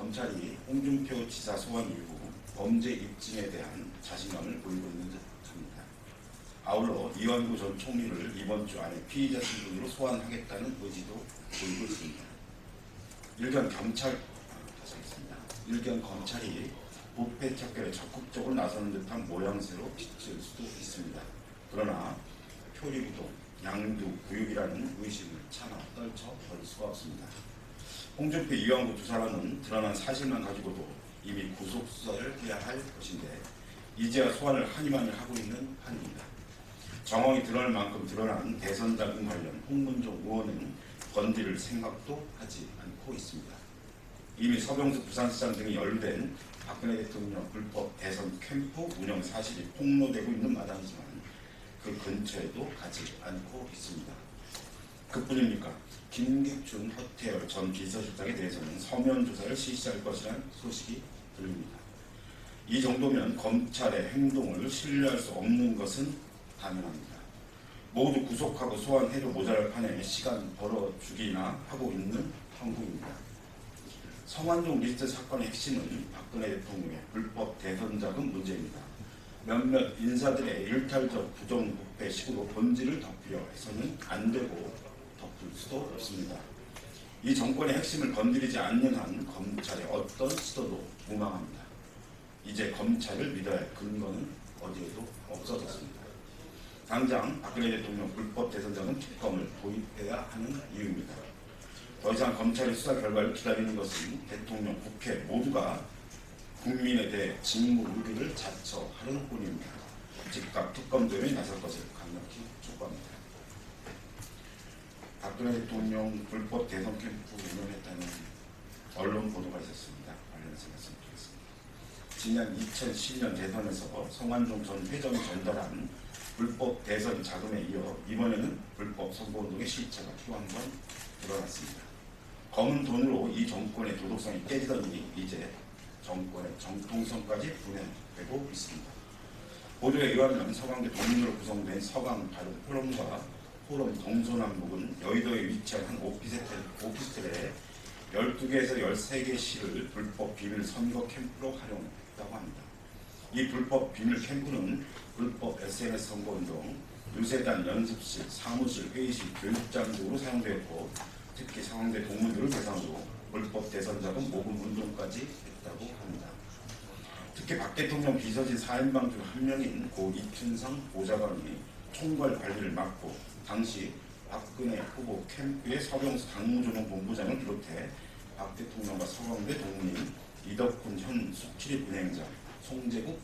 검찰이 홍준표 지사 소환 이후 범죄 입증에 대한 자신감을 보이고 있는 듯합니다. 아울러 이완구 전 총리를 이번 주 안에 피의자 신분으로 소환하겠다는 의지도 보이고 있습니다. 일견 검찰이 부패 척결에 적극적으로 나서는 듯한 모양새로 비칠 수도 있습니다. 그러나 표리부동, 양두구육이라는 의심을 차마 떨쳐버릴 수가 없습니다. 홍준표, 이완구 두 사람은 드러난 사실만 가지고도 이미 구속수사를 해야 할 것인데 이제야 소환을 하니마니 하고 있는 판입니다. 정황이 드러날 만큼 드러난 대선 자금 관련 홍문종 의원은 건드릴 생각도 하지 않고 있습니다. 이미 서병수 부산시장 등이 연루된 박근혜 대통령 불법 대선 캠프 운영 사실이 폭로되고 있는 마당이지만 그 근처에도 가지 않고 있습니다. 그뿐입니까? 김기춘 허태열 전 비서실장에 대해서는 서면 조사를 실시할 것이라는 소식이 들립니다. 이 정도면 검찰의 행동을 신뢰할 수 없는 것은 당연합니다. 모두 구속하고 소환해도 모자랄 판에 시간 벌어주기나 하고 있는 형국입니다. 성완종 리스트 사건의 핵심은 박근혜 대통령의 불법 대선 자금 문제입니다. 몇몇 인사들의 일탈적 부정부패 식으로 본질을 덮으려 해서는 안 되고 덮을 수도 없습니다. 이 정권의 핵심을 건드리지 않는 한 검찰의 어떤 시도도 무망합니다. 이제 검찰을 믿어야 할 근거는 어디에도 없어졌습니다. 당장 박근혜 대통령 불법 대선 자금 특검을 도입해야 하는 이유입니다. 더 이상 검찰의 수사 결과를 기다리는 것은 대통령, 국회 모두가 국민에 대해 직무 의료를 자처하는 뿐입니다. 즉각 특검 도입에 나설 것을 강력히 촉구합니다. 박근혜 대통령 불법 대선 캠프 운영했다는 언론 보도가 있었습니다. 관련해서 말씀드리겠습니다. 지난 2010년 대선에서 성완종 전 회장이 전달한 불법 대선 자금에 이어 이번에는 불법 선거운동의 실체가 필요한 건 드러났습니다. 검은 돈으로 이 정권의 도덕성이 깨지더니 이제 정권의 정통성까지 분해되고 있습니다. 보도에 의하면 서강대 동문으로 구성된 서강 발음 포럼과 동서남북은 여의도에 위치한 한 오피스텔에 12개에서 13개 시를 불법 비밀 선거 캠프로 활용했다고 합니다. 이 불법 비밀 캠프는 불법 SNS 선거운동, 유세단 연습실, 사무실, 회의실, 교육장 등으로 사용되었고 특히 서강대 동문들을 대상으로 불법 대선 자금 모금 운동까지 했다고 합니다. 특히 박 대통령 비서진 4인방 중 한 명인 고 이춘상 보좌관이 총괄 관리를 맡고 당시 박근혜 후보 캠프의 서병수 당무조정본부장을 비롯해 박 대통령과 서강대 동문인 이덕훈 현 수출입 은행장, 송재국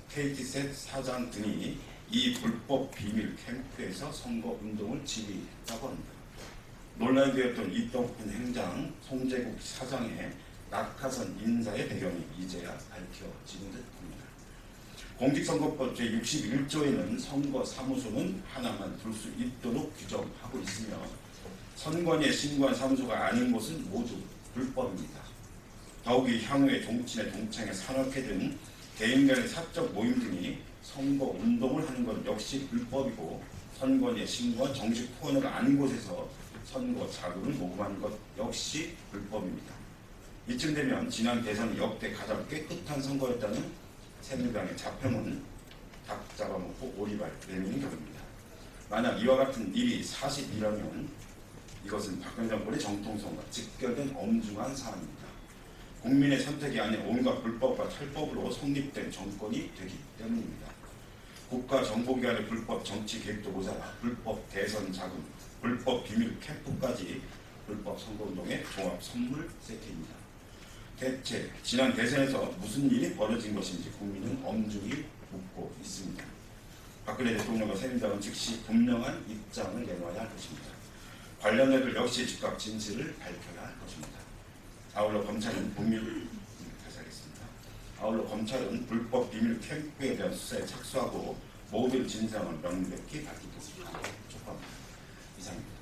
KT셋 사장 등이 이 불법 비밀 캠프에서 선거 운동을 지휘했다고 합니다. 논란이 되었던 이덕훈 행장, 송재국 사장의 낙하산 인사의 배경이 이제야 밝혀지는 듯합니다. 공직선거법 제61조에는 선거 사무소는 하나만 둘 수 있도록 규정하고 있으며 선관위에 신고한 사무소가 아닌 곳은 모두 불법입니다. 더욱이 향후에 정치인의 동창회 산업회 등 개인 간의 사적 모임 등이 선거 운동을 하는 것 역시 불법이고 선관위에 신고한 정식 후원회가 아닌 곳에서 선거 자금을 모금하는 것 역시 불법입니다. 이쯤 되면 지난 대선 역대 가장 깨끗한 선거였다는 새누리당의 자평은 닭 잡아먹고 오리발 내미는 격입니다. 만약 이와 같은 일이 사실이라면 이것은 박근혜 정권의 정통성과 직결된 엄중한 사안입니다. 국민의 선택이 아닌 온갖 불법과 탈법으로 성립된 정권이 되기 때문입니다. 국가정보기관의 불법 정치 개입도 모자라 불법 대선 자금, 불법 비밀 캠프까지 불법 선거운동의 종합 선물 세트입니다. 대체 지난 대선에서 무슨 일이 벌어진 것인지 국민은 엄중히 묻고 있습니다. 박근혜 대통령과 새누리당은 즉시 분명한 입장을 내놓아야 할 것입니다. 관련자들 역시 즉각 진실을 밝혀야 할 것입니다. 아울러 검찰은 불법 비밀 캠프에 대한 수사에 착수하고 모든 진상을 명백히 밝히겠습니다. 축하합니다. 이상입니다.